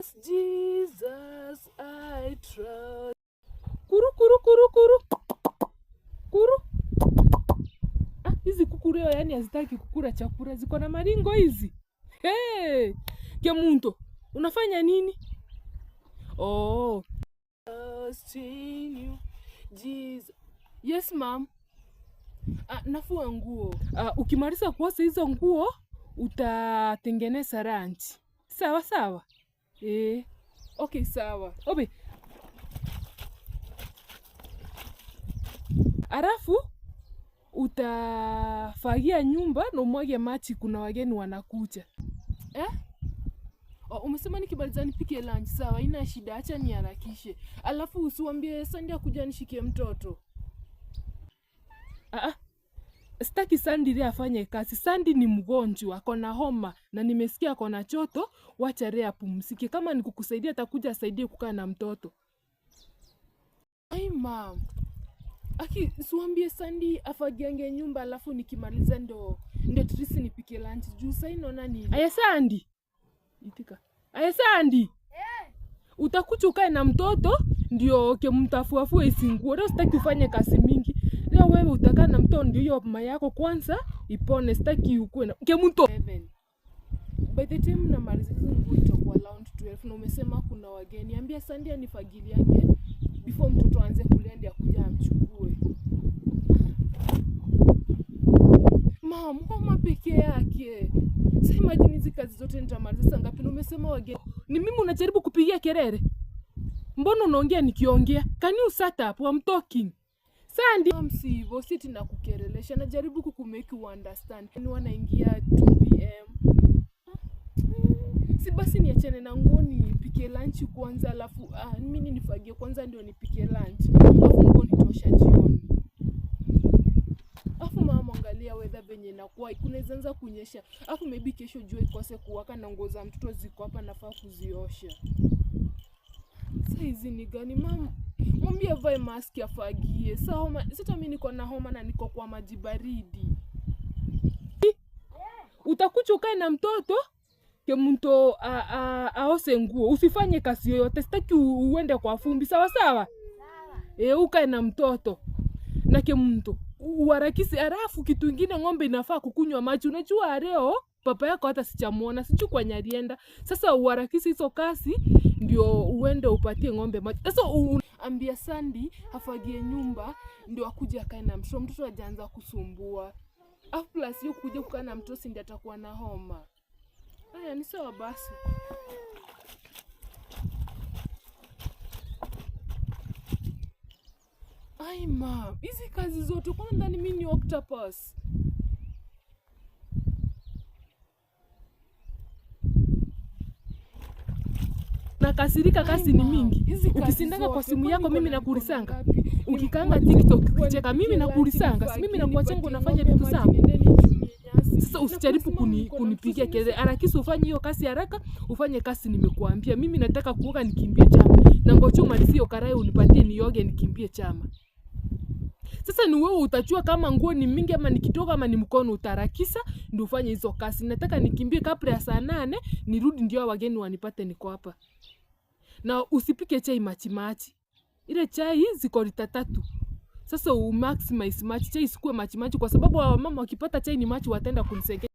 Jesus, I trust. Kuru kuru kuru kuru. Kuru. Hizi kuku leo yani hazitaki kukula chakula, ziko na maringo hizi. Hey! Kemunto, unafanya nini? Oh. Trusting you, Jesus. Yes, ma'am. Nafua nguo. Ukimaliza kuosha hizo nguo, utatengeneza lunch. Sawa sawa? Okay, sawa. Obe. Alafu utafagia nyumba na umwage maji, kuna wageni wanakuja. Umesema nikimaliza nipike lunch. Sawa, ina shida, acha niharakishe. Alafu usiwaambie Sandy akuja nishikie mtoto. Sitaki Sandy leo afanye kazi. Sandy ni mgonjwa, ako na homa na nimesikia ako na choto, wacha leo apumzike. Kama nikukusaidia atakuja asaidie kukaa na mtoto. Ai mom. Usiwaambie Sandy afagiange nyumba alafu nikimaliza ndo Trisi nipike lunch. Juu sasa inaona nini? Aya Sandy. Itika. Aya Sandy. Utakuja ukae na mtoto ndio mtafuafue isinguo. Leo sitaki ufanye kazi mingi. Leo wewe utakaa na mtoto ndio hiyo mama yako kwanza ipone, sitaki ukue na mto. By the time namaliza nguo itakuwa around 12 na umesema kuna wageni. Ambia Sandy anifagiliange before mtoto aanze kulia ndio akuja amchukue. Mama peke yake. Sasa imagine hizi kazi zote nitamaliza saa ngapi? Umesema wageni. Ni mimi unajaribu kupigia kelele? Mbona unaongea nikiongea? Can you shut up? I'm talking. Sandy, msivo siti na kukerelesha, najaribu kukumake you understand. Ni wanaingia 2 PM. Si basi niachane na nguo nipike lunch kwanza, alafu mimi nifagie kwanza ndio nipike lunch. Alafu nguo nitosha jioni. Alafu mama angalia weather venye inakuwa, kunaweza anza kunyesha. Alafu maybe kesho jua ikose kuwaka na nguo za mtoto ziko hapa nafaa kuziosha. Sasa hizi ni gani mama? Mwambie avae mask afagie. Sasa mimi niko na homa na niko kwa maji baridi. Utakuja ukae na mtoto Kemunto aose nguo. Usifanye kazi yoyote. Sitaki uende kwa fumbi. Sawa sawa? Ukae na mtoto. Na Kemunto uharakisi. Alafu kitu kingine, ng'ombe inafaa kukunywa maji. Unajua leo papa yako hata sijamuona, sijui kwa nyarienda. Sasa uharakisi hizo kazi ndio uende upatie ng'ombe maji. Sasa ambia Sandy afagie nyumba ndio akuje akae na mtoto. Mtoto hajaanza kusumbua. Plus hiyo kuja kukaa na mtoto ndio atakuwa na homa. Haya ni sawa basi. Ai mom, hizi kazi zote kwa ndani mimi ni octopus. Nakasirika, kazi ni mingi. Ukisindanga kwa simu yako mimi nakulisanga. Ukikaanga TikTok kucheka mimi nakulisanga. Si mimi nakuachanga unafanya vitu zangu. Sasa usijaribu kunipigia kelele. Harakisha ufanye hiyo kazi haraka, ufanye kazi nimekuambia. Mimi nataka kuoga nikimbie chama. Na ngoja umalizie hiyo karai unipatie nioge nikimbie chama. Sasa ni wewe utajua kama nguo ni mingi ama ni kidogo ama ni mkono, utaharakisha ndio ufanye hizo kazi. Nataka nikimbie kabla ya saa 8 nirudi ndio wageni wanipate niko hapa. Na usipike chai machi. Ile chai ziko lita 3. Sasa maximize machi, chai isikuwe machi kwa sababu mama wakipata chai ni machi wataenda kunisengenya.